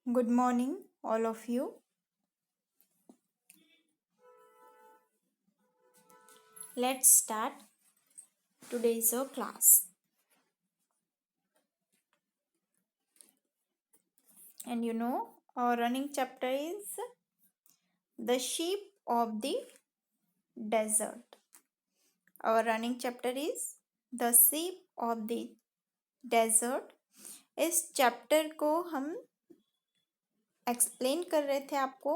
Good morning, all of you. Let's start today's class. And our running chapter is The Sheep of the Desert. Our running chapter is The Sheep of the Desert. इस chapter को हम explain कर रहे थे आपको,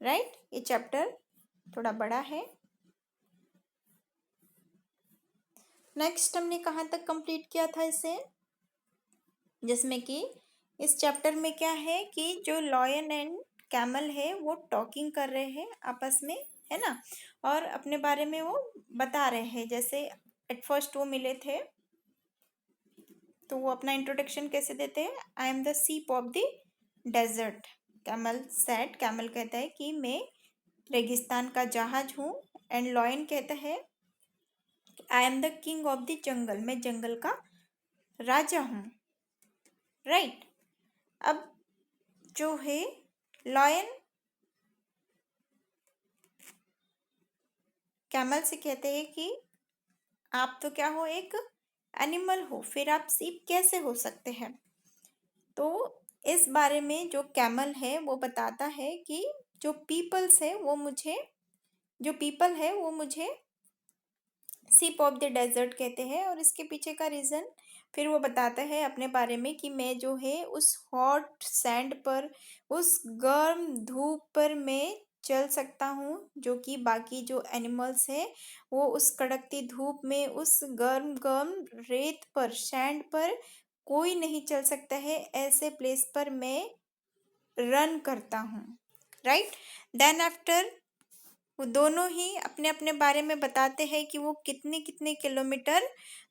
right? ये chapter थोड़ा बड़ा है। नेक्स्ट हमने कहाँ तक कंप्लीट किया था इसे, जिसमें कि इस चैप्टर में क्या है कि जो लॉयन एंड कैमल है वो टॉकिंग कर रहे हैं आपस में, है ना, और अपने बारे में वो बता रहे हैं। जैसे एट फर्स्ट वो मिले थे तो वो अपना इंट्रोडक्शन कैसे देते हैं, I am the sheep of the desert. Camel said, camel कहता है कि मैं रेगिस्तान का जहाज हूँ, एंड लॉयन कहता है आई am the king of the jungle, मैं जंगल का राजा हूँ, राइट। अब जो है लॉयन कैमल से कहते हैं कि आप तो क्या हो, एक एनिमल हो, फिर आप सीप कैसे हो सकते हैं। तो इस बारे में जो कैमल है वो बताता है कि जो पीपल्स है वो मुझे, जो पीपल है वो मुझे सीप ऑफ द डेजर्ट कहते हैं। और इसके पीछे का रीज़न फिर वो बताता है अपने बारे में कि मैं जो है उस हॉट सैंड पर, उस गर्म धूप पर मैं चल सकता हूँ, जो कि बाकी जो एनिमल्स है वो उस कड़कती धूप में, उस गर्म गर्म रेत पर, सैंड पर कोई नहीं चल सकता है। ऐसे प्लेस पर मैं रन करता हूँ, राइट। देन आफ्टर वो दोनों ही अपने अपने बारे में बताते हैं कि वो कितने कितने किलोमीटर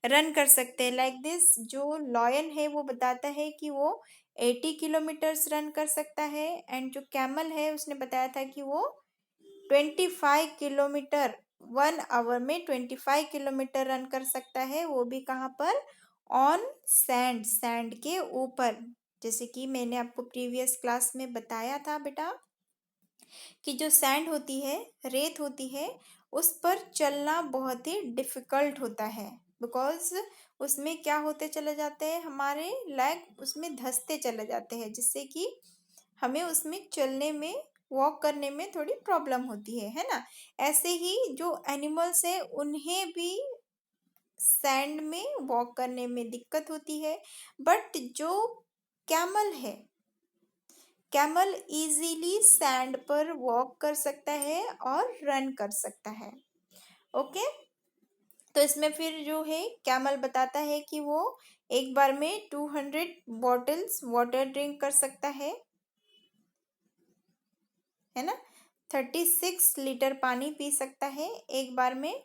रन कर सकते हैं। लाइक दिस, जो लॉयन है वो बताता है कि वो 80 किलोमीटर्स रन कर सकता है, एंड जो कैमल है उसने बताया था कि वो 25 किलोमीटर 1 आवर में 25 किलोमीटर रन कर सकता है, वो भी कहाँ पर, ऑन सैंड, सैंड के ऊपर। जैसे कि मैंने आपको प्रीवियस क्लास में बताया था बेटा कि जो सैंड होती है, रेत होती है, उस पर चलना बहुत ही डिफ़िकल्ट होता है, बिकॉज़ उसमें क्या होते चले जाते हैं, हमारे लेग उसमें धंसते चले जाते हैं, जिससे कि हमें उसमें चलने में, वॉक करने में थोड़ी प्रॉब्लम होती है ना। ऐसे ही जो एनिमल्स हैं उन्हें भी सैंड में वॉक करने में दिक्कत होती है, बट जो कैमल है, कैमल इजीली सैंड पर वॉक कर सकता है और रन कर सकता है, ओके। तो इसमें फिर जो है कैमल बताता है कि वो एक बार में 200 बॉटल्स वाटर ड्रिंक कर सकता है ना, 36 लीटर पानी पी सकता है एक बार में।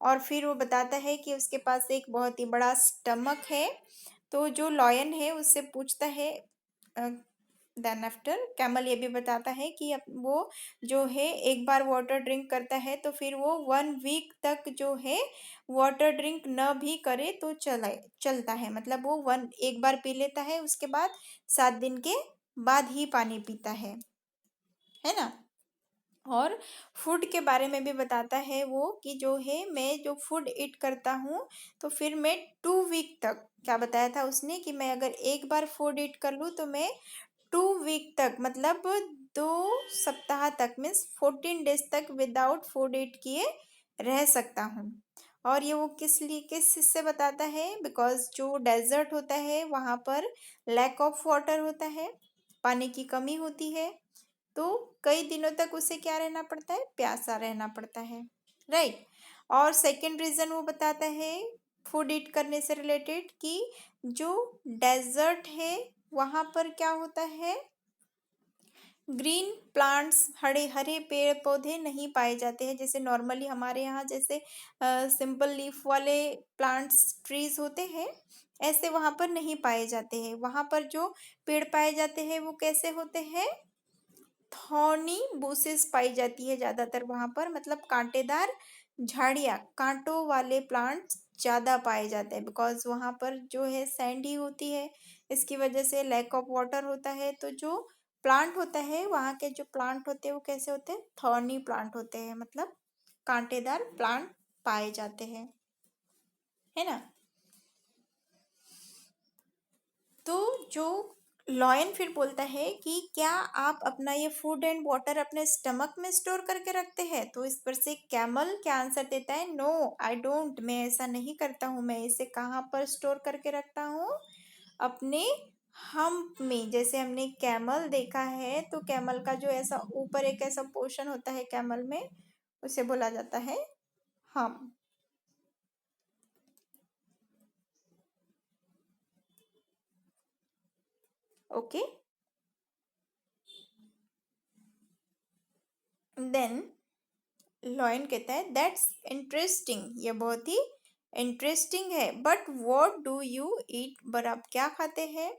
और फिर वो बताता है कि उसके पास एक बहुत ही बड़ा स्टमक है। तो जो लॉयन है उससे पूछता है, देन आफ्टर कैमल ये भी बताता है कि वो जो है एक बार वाटर ड्रिंक करता है तो फिर वो 1 वीक तक जो है वाटर ड्रिंक न भी करे तो चलता है, मतलब वो एक बार पी लेता है, उसके बाद 7 दिन के बाद ही पानी पीता है ना। और फूड के बारे में भी बताता है वो कि जो है मैं जो फूड ईट करता हूँ तो फिर मैं 2 वीक तक, क्या बताया था उसने कि मैं अगर एक बार फूड ईट कर लूँ तो मैं 2 वीक तक, मतलब 2 सप्ताह तक, मीन्स 14 डेज तक विदाउट फूड ईट किए रह सकता हूँ। और ये वो किस से बताता है, बिकॉज जो डेजर्ट होता है वहाँ पर लैक ऑफ वाटर होता है, पानी की कमी होती है, तो कई दिनों तक उसे क्या रहना पड़ता है, प्यासा रहना पड़ता है, राइट। और सेकंड रीज़न वो बताता है फूड ईट करने से रिलेटेड कि जो डेजर्ट है वहाँ पर क्या होता है, ग्रीन प्लांट्स, हरे हरे पेड़ पौधे नहीं पाए जाते हैं, जैसे नॉर्मली हमारे यहाँ जैसे सिंपल लीफ वाले प्लांट्स, ट्रीज होते हैं, ऐसे वहाँ पर नहीं पाए जाते हैं। वहाँ पर जो पेड़ पाए जाते हैं वो कैसे होते हैं, थॉर्नी बुशेस पाई जाती है ज़्यादातर वहाँ पर, मतलब कांटेदार झाड़ियाँ, कांटों वाले प्लांट्स ज़्यादा पाए जाते हैं, बिकॉज वहाँ पर जो है सैंड ही होती है, इसकी वजह से लैक ऑफ वाटर होता है। तो जो प्लांट होता है, वहाँ के जो प्लांट होते हैं वो कैसे होते हैं, थॉर्नी प्लांट होते हैं, मतलब कांटेदार प्लांट पाए जाते हैं, है ना। तो जो लॉयन फिर बोलता है कि क्या आप अपना ये फूड एंड वाटर अपने स्टमक में स्टोर करके रखते हैं। तो इस पर से कैमल क्या आंसर देता है, नो आई डोंट, मैं ऐसा नहीं करता हूँ। मैं इसे कहाँ पर स्टोर करके रखता हूँ, अपने हम्प में। जैसे हमने कैमल देखा है, तो कैमल का जो ऐसा ऊपर एक ऐसा पोर्शन होता है कैमल में, उसे बोला जाता है हम्प। ओके, देन लॉयन कहता है दैट्स इंटरेस्टिंग, ये बहुत ही इंटरेस्टिंग है, but what do you eat, पर आप क्या खाते हैं।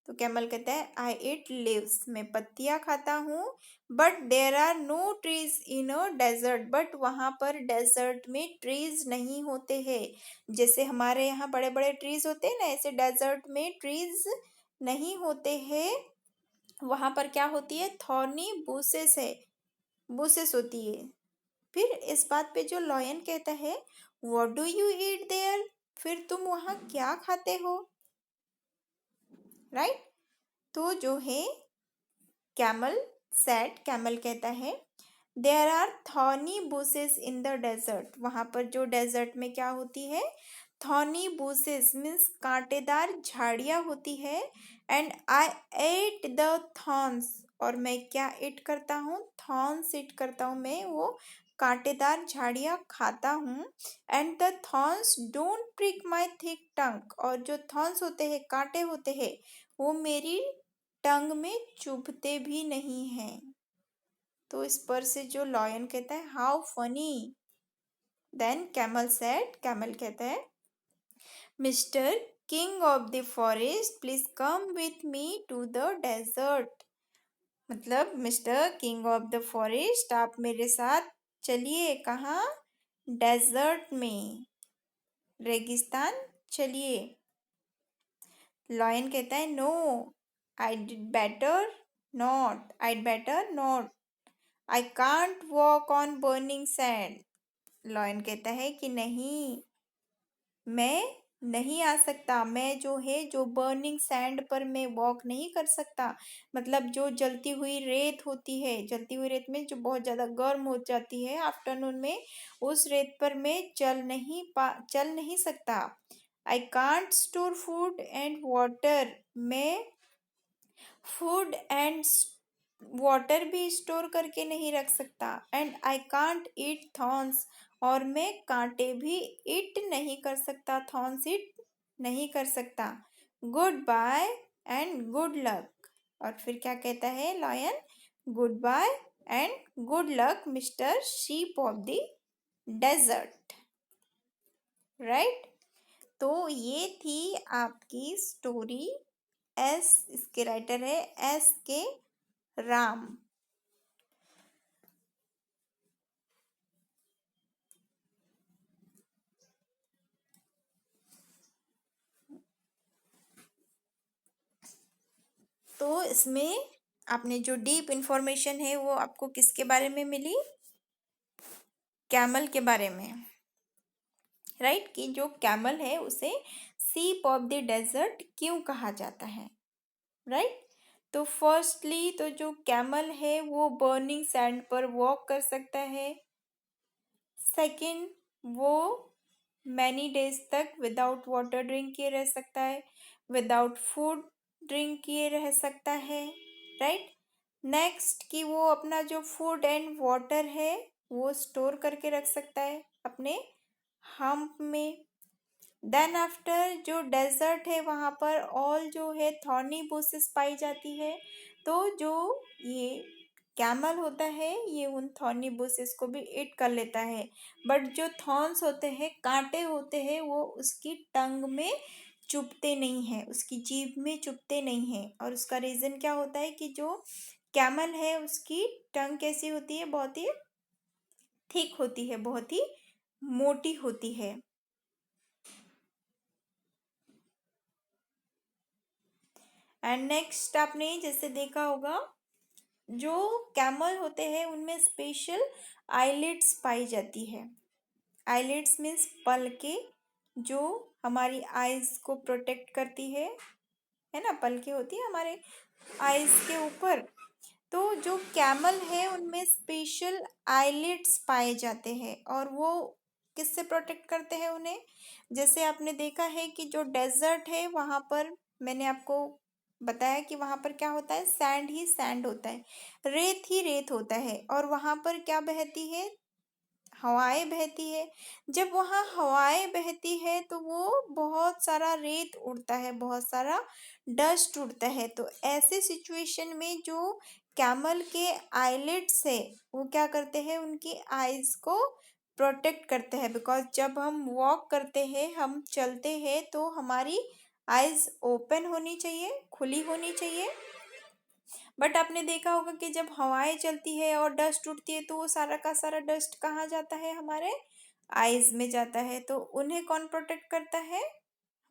तो कैमल कहता है आई ईट लीव्स, मैं पत्तियां खाता हूँ। But there are no trees in a desert, but वहाँ पर डेजर्ट में ट्रीज नहीं होते हैं। जैसे हमारे यहाँ बड़े बड़े ट्रीज होते हैं ना, ऐसे डेजर्ट में ट्रीज नहीं होते हैं। वहाँ पर क्या होती है, थॉर्नी बुशेस है, बुशेस होती है। फिर इस बात पे जो लॉयन कहता है what do you eat there, फिर तुम वहाँ क्या खाते हो, राइट। तो जो है कैमल सेड, कैमल कहता है there are thorny bushes in the desert, वहाँ पर जो डेजर्ट में क्या होती है, थॉर्नी बुशेस मीन्स कांटेदार झाड़ियाँ होती है। And I at the thorns, और मैं क्या ईट करता हूँ, थॉर्न्स ईट करता हूँ, मैं वो कांटेदार झाड़ियाँ खाता हूँ। And the thorns don't prick my thick tongue, और जो थॉर्न्स होते हैं, कांटे होते हैं, वो मेरी टंग में चुभते भी नहीं हैं। तो इस पर से जो लॉयन कहता है how funny, then camel said, camel कहता है mister king of the forest please come with me to the desert, मतलब mister king of the forest आप मेरे साथ चलिए, कहाँ, डेजर्ट में, रेगिस्तान चलिए। लॉयन कहता है no I did better not, I better not, I can't walk on burning sand. Lion कहता है कि नहीं, मैं नहीं आ सकता, मैं जो है जो बर्निंग सैंड पर मैं वॉक नहीं कर सकता, मतलब जो जलती हुई रेत होती है, जलती हुई रेत में जो बहुत ज़्यादा गर्म हो जाती है आफ्टरनून में, उस रेत पर मैं चल नहीं सकता। I can't store food and water, मैं फूड एंड वाटर भी स्टोर करके नहीं रख सकता। And I can't eat thorns, और मैं कांटे भी ईट नहीं कर सकता, थॉर्न्स ईट नहीं कर सकता। Good bye and good luck, और फिर क्या कहता है lion, good bye and good luck mister sheep of the desert, right. तो ये थी आपकी स्टोरी। इसके राइटर है S.K. राम। तो इसमें आपने जो डीप इंफॉर्मेशन है वो आपको किसके बारे में मिली, कैमल के बारे में, राइट। कि जो कैमल है उसे सीप ऑफ द डेजर्ट क्यों कहा जाता है, राइट। तो फर्स्टली तो जो कैमल है वो बर्निंग सैंड पर वॉक कर सकता है। सेकंड, वो मैनी डेज तक विदाउट वाटर ड्रिंक किए रह सकता है, विदाउट फूड ड्रिंक किए रह सकता है, राइट। नेक्स्ट कि वो अपना जो फूड एंड वाटर है वो स्टोर करके रख सकता है अपने हम्प में। देन आफ्टर जो डेजर्ट है वहाँ पर ऑल जो है थॉर्नी बुशेस पाई जाती है। तो जो ये कैमल होता है ये उन थॉर्नी बुशेस को भी ईट कर लेता है, बट जो थॉर्न्स होते हैं, कांटे होते हैं, वो उसकी टंग में चुभते नहीं हैं, उसकी जीभ में चुभते नहीं हैं। और उसका रीज़न क्या होता है कि जो कैमल है उसकी टंग कैसी होती है, बहुत ही थिक होती है, बहुत ही मोटी होती है। एंड नेक्स्ट आपने जैसे देखा होगा, जो कैमल होते हैं उनमें स्पेशल आईलिड्स पाई जाती है। आईलिड्स मीन्स पलके, जो हमारी आईज को प्रोटेक्ट करती है ना, पलके होती है हमारे आईज के ऊपर। तो जो कैमल है उनमें स्पेशल आईलिड्स पाए जाते हैं, और वो किससे प्रोटेक्ट करते हैं उन्हें? जैसे आपने देखा है कि जो डेजर्ट है वहाँ पर, मैंने आपको बताया कि वहाँ पर क्या होता है, सैंड ही सैंड होता है, रेत ही रेत होता है, और वहाँ पर क्या बहती है, हवाएं बहती है। जब वहाँ हवाएं बहती है तो वो बहुत सारा रेत उड़ता है, बहुत सारा डस्ट उड़ता है। तो ऐसे सिचुएशन में जो कैमल के आईलिड्स है वो क्या करते हैं, उनकी आईज को प्रोटेक्ट करते हैं। बिकॉज जब हम वॉक करते हैं, हम चलते हैं, तो हमारी आईज ओपन होनी चाहिए, खुली होनी चाहिए। बट आपने देखा होगा कि जब हवाएं चलती है और डस्ट उड़ती है तो वो सारा का सारा डस्ट कहाँ जाता है, हमारे आईज में जाता है। तो उन्हें कौन प्रोटेक्ट करता है,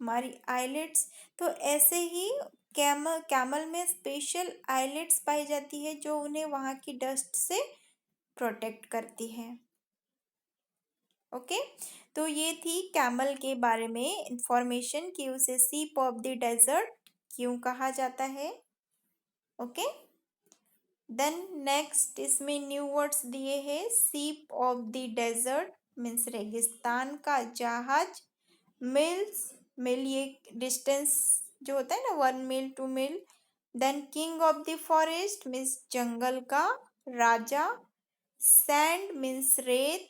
हमारी आईलिड्स। तो ऐसे ही कैमल कैमल में स्पेशल आईलिड्स पाई जाती है जो उन्हें वहाँ की डस्ट से प्रोटेक्ट करती है। ओके, तो ये थी कैमल के बारे में इंफॉर्मेशन कि उसे सीप ऑफ द डेजर्ट क्यों कहा जाता है। ओके, देन नेक्स्ट इसमें न्यू वर्ड्स दिए हैं। सीप ऑफ द डेजर्ट मीन्स रेगिस्तान का जहाज। मिल्स, मिल ये डिस्टेंस जो होता है ना, 1 मील 2 मील। Then king of the forest means जंगल का राजा। सैंड मीन्स रेत।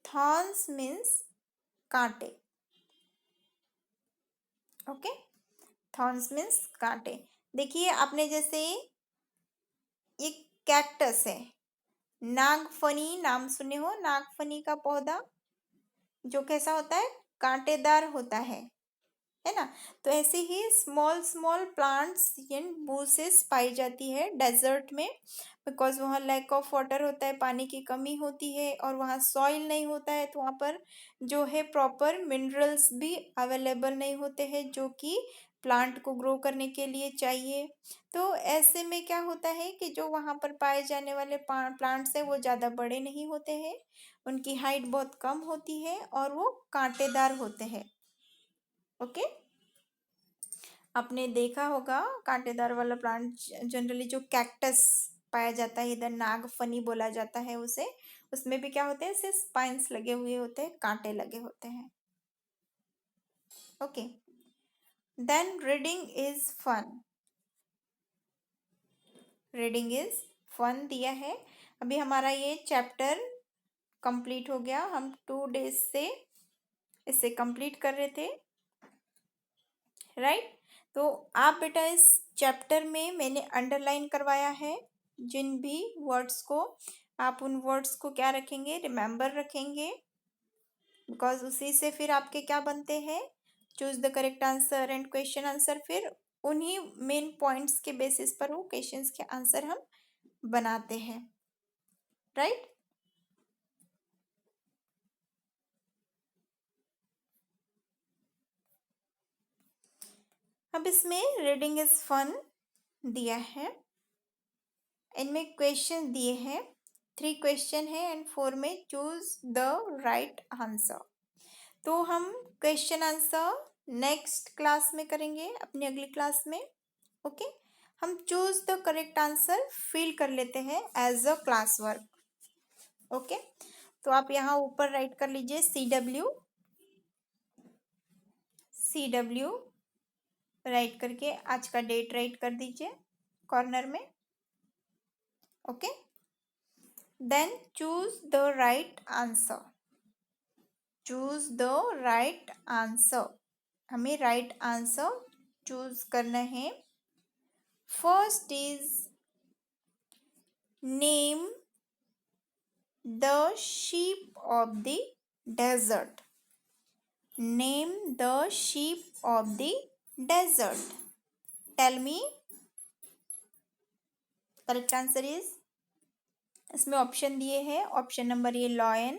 थॉर्न्स मीन्स कांटे। ओके, थॉर्न्स मीन्स कांटे। देखिए आपने जैसे एक कैक्टस है, नागफनी नाम सुने हो, नागफनी का पौधा जो कैसा होता है, कांटेदार होता है ना। तो ऐसे ही स्मॉल स्मॉल प्लांट्स एंड बूसेस पाई जाती है डेजर्ट में। बिकॉज वहाँ लैक ऑफ वाटर होता है, पानी की कमी होती है, और वहाँ सॉइल नहीं होता है, तो वहाँ पर जो है प्रॉपर मिनरल्स भी अवेलेबल नहीं होते हैं जो कि प्लांट को ग्रो करने के लिए चाहिए। तो ऐसे में क्या होता है कि जो वहाँ पर पाए जाने वाले प्लांट्स हैं वो ज़्यादा बड़े नहीं होते हैं, उनकी हाइट बहुत कम होती है, और वो कांटेदार होते हैं। ओके, आपने देखा होगा कांटेदार वाला प्लांट जनरली जो कैक्टस पाया जाता है, इधर नागफनी बोला जाता है उसे। उसमें भी क्या होते हैं, सिर्फ स्पाइंस लगे हुए होते हैं, कांटे लगे होते हैं। Okay, then reading is fun. Reading is fun दिया है। अभी हमारा ये चैप्टर कंप्लीट हो गया, हम 2 डेज से इसे कंप्लीट कर रहे थे, राइट। तो आप बेटा इस चैप्टर में मैंने अंडरलाइन करवाया है जिन भी वर्ड्स को, आप उन वर्ड्स को क्या रखेंगे, रिमेंबर रखेंगे। बिकॉज उसी से फिर आपके क्या बनते हैं, choose the correct answer and question answer. फिर उन्हीं मेन पॉइंट्स के बेसिस पर वो क्वेश्चंस के आंसर हम बनाते हैं, राइट। अब इसमें रीडिंग इज फन दिया है, इनमें क्वेश्चन दिए हैं, 3 क्वेश्चन है एंड 4 में चूज द राइट आंसर। तो हम क्वेश्चन आंसर नेक्स्ट क्लास में करेंगे, अपनी अगली क्लास में। ओके, हम choose the correct answer fill कर लेते हैं as a class work. Okay, तो आप यहाँ ऊपर राइट कर लीजिए CW, CW राइट करके आज का डेट राइट कर दीजिए कॉर्नर में। Okay, then choose the right answer. Choose the right answer, हमें राइट आंसर चूज करना है। First is name the sheep of the desert. Name the sheep of the desert. Tell me. Correct answer is, इसमें option दिए हैं, option number A lion,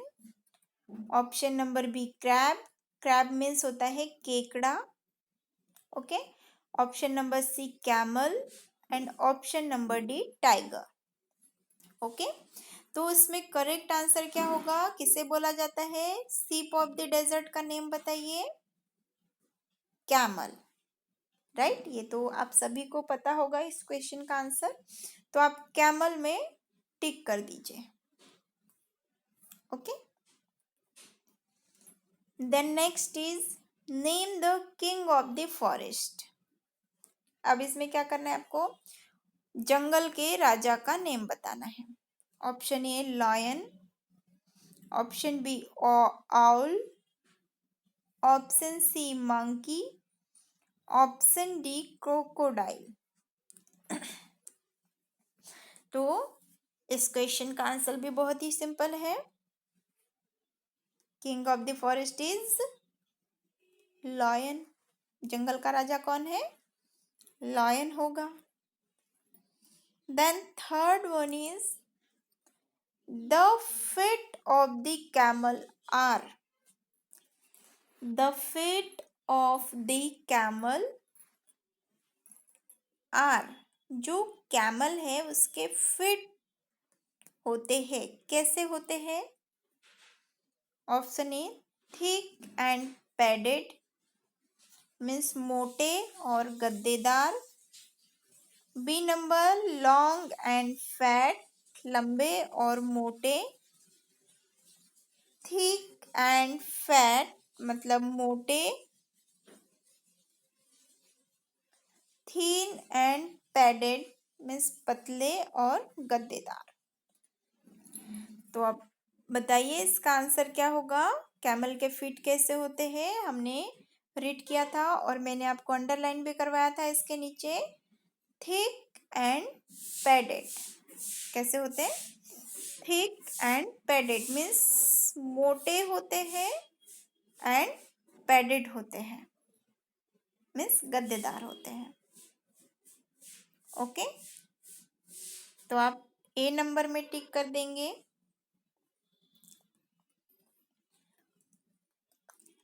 option number B crab, crab means होता है केकड़ा। Okay, option number C camel and option number D tiger. Okay, तो इसमें correct answer क्या होगा? किसे बोला जाता है? सीप ऑफ द डेजर्ट का नेम बताइए। Camel, right. ये तो आप सभी को पता होगा इस क्वेश्चन का आंसर, तो आप कैमल में टिक कर दीजिए। Okay, then next is name the king of the forest. अब इसमें क्या करना है आपको? जंगल के राजा का नेम बताना है। Option A lion, option B owl, option C monkey, option D crocodile. तो इस क्वेश्चन का आंसर भी बहुत ही सिंपल है। King of the forest is lion. जंगल का राजा कौन है? लायन होगा। Then third one is the feet of the camel are. The feet of the camel are. जो कैमल है उसके फिट होते हैं, कैसे होते हैं? Option A thick and padded, means मोटे और गद्देदार। B number long and fat, लंबे और मोटे। थिक एंड फैट मतलब मोटे। थीन एंड पैडेड मीन्स पतले और गद्देदार। तो अब बताइए इसका आंसर क्या होगा? कैमल के फीट कैसे होते हैं? हमने रीड किया था और मैंने आपको अंडरलाइन भी करवाया था इसके नीचे। थिक एंड पैडेड कैसे होते हैं? थिक एंड पैडेड मीन्स मोटे होते हैं एंड पैडेड होते हैं मीन्स गद्देदार होते हैं। ओके, तो आप ए नंबर में टिक कर देंगे।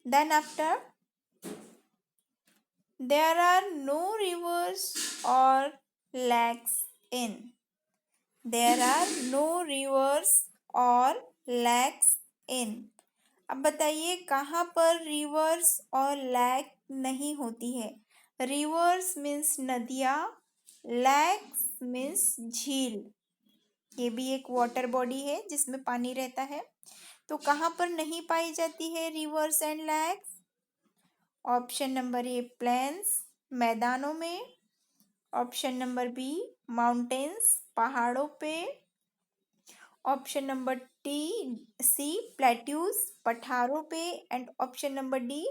Then after there are no rivers or lakes in. There are no rivers or lakes in. अब बताइए कहाँ पर रिवर्स और लैक नहीं होती है? रिवर्स मीन्स नदियाँ, लैक्स मीन्स झील। ये भी एक वाटर बॉडी है जिसमें पानी रहता है। तो कहाँ पर नहीं पाई जाती है rivers and lakes? Option number A plains, मैदानों में। ऑप्शन नंबर बी माउंटेन्स, पहाड़ों पे। ऑप्शन नंबर सी प्लेट्यूज, पठारों पे। And option number D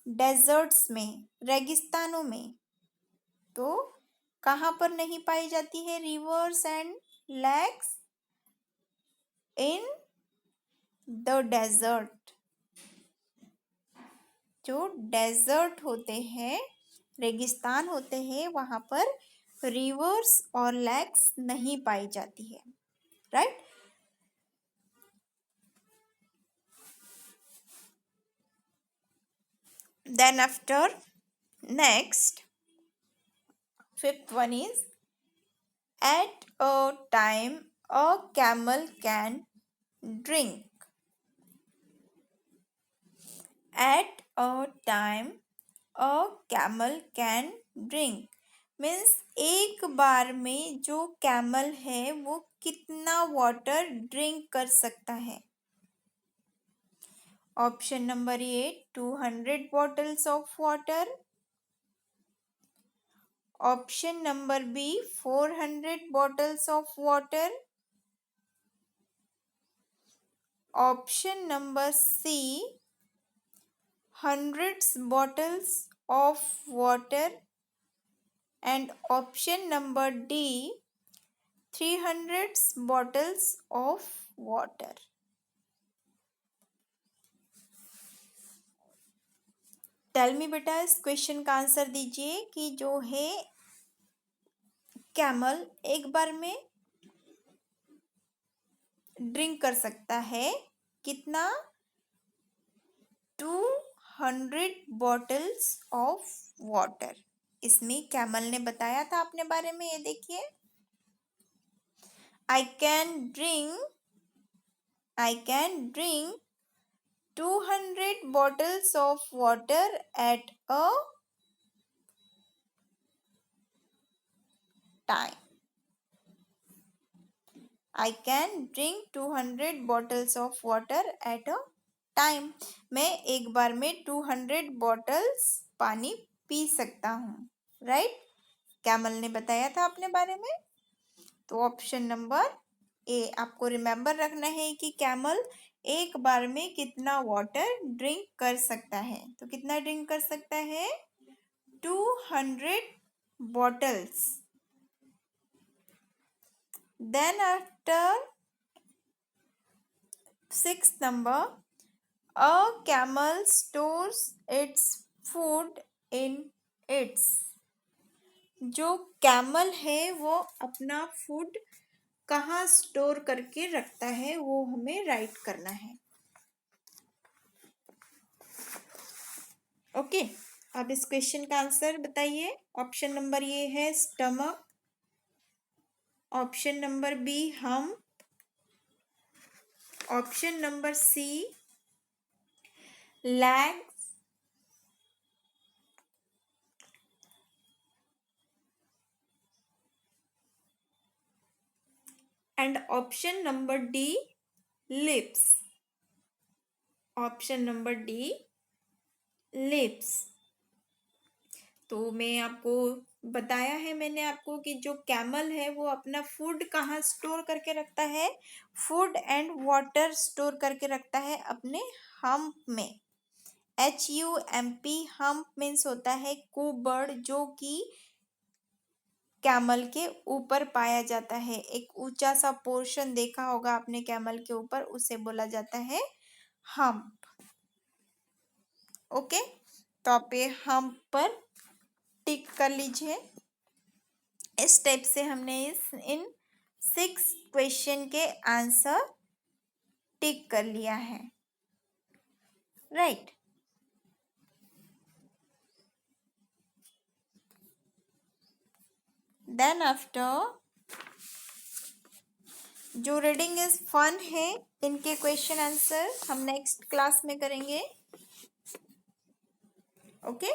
deserts में, रेगिस्तानों में। तो कहाँ पर नहीं पाई जाती है rivers and lakes? In the desert. जो डेजर्ट होते हैं, रेगिस्तान होते हैं, वहां पर रिवर्स और लैक्स नहीं पाई जाती है, right. Then after next fifth one is at a time a camel can drink. At a time a camel can drink means एक बार में जो कैमल है वो कितना वाटर ड्रिंक कर सकता है? Option number A 200 bottles of water. Option number B 400 bottles of water. Option number C hundreds bottles of water and option number D 300 bottles of water. Tell me बेटा इस question का answer दीजिए कि जो है कैमल एक बार में drink कर सकता है कितना? 200 bottles of water. इसमें कैमल ने बताया था अपने बारे में, ये देखिए, I can drink 200 bottles of water at a time. I can drink 200 bottles of water at a time. मैं एक बार में 200 bottles पानी पी सकता हूँ, राइट? कैमल ने बताया था अपने बारे में। तो ऑप्शन नंबर ए आपको रिमेंबर रखना है कि कैमल एक बार में कितना वाटर ड्रिंक कर सकता है। तो कितना ड्रिंक कर सकता है? 200 bottles. Then after sixth number, a camel stores its food in its. जो कैमल है वो अपना फूड कहाँ स्टोर करके रखता है वो हमें राइट करना है। ओके, अब इस क्वेश्चन का आंसर बताइए। ऑप्शन नंबर ये है stomach, option number B hump, option number C legs, and option number D lips. Option number D lips. तो मैं आपको बताया है, मैंने आपको कि जो कैमल है वो अपना फूड कहाँ स्टोर करके रखता है? फूड एंड वाटर स्टोर करके रखता है अपने हम्प में। HUMP, हम्प मीन्स होता है कुबड़, जो कि कैमल के ऊपर पाया जाता है। एक ऊंचा सा पोर्शन देखा होगा आपने कैमल के ऊपर, उसे बोला जाता है हम्प। ओके, तो आप ये हम्प पर टिक कर लीजिए। इस टाइप से हमने इन 6 क्वेश्चन के आंसर टिक कर लिया है, राइट? देन आफ्टर जो रीडिंग इज फन है, इनके क्वेश्चन आंसर हम नेक्स्ट क्लास में करेंगे। ओके,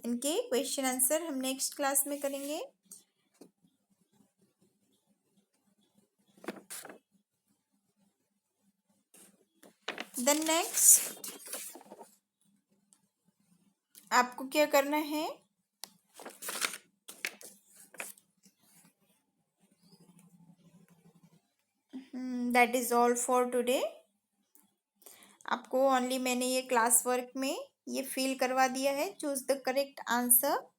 इनके क्वेश्चन आंसर हम नेक्स्ट क्लास में करेंगे। देन नेक्स्ट आपको क्या करना है? That is all for today. आपको ओनली मैंने ये क्लास वर्क में ये फील करवा दिया है। Choose the correct answer.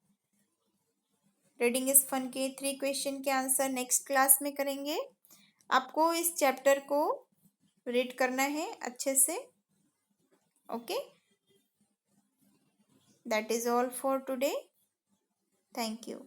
Reading is fun के 3 क्वेश्चन के आंसर नेक्स्ट क्लास में करेंगे। आपको इस चैप्टर को रीड करना है अच्छे से। Okay, that is all for today. Thank you.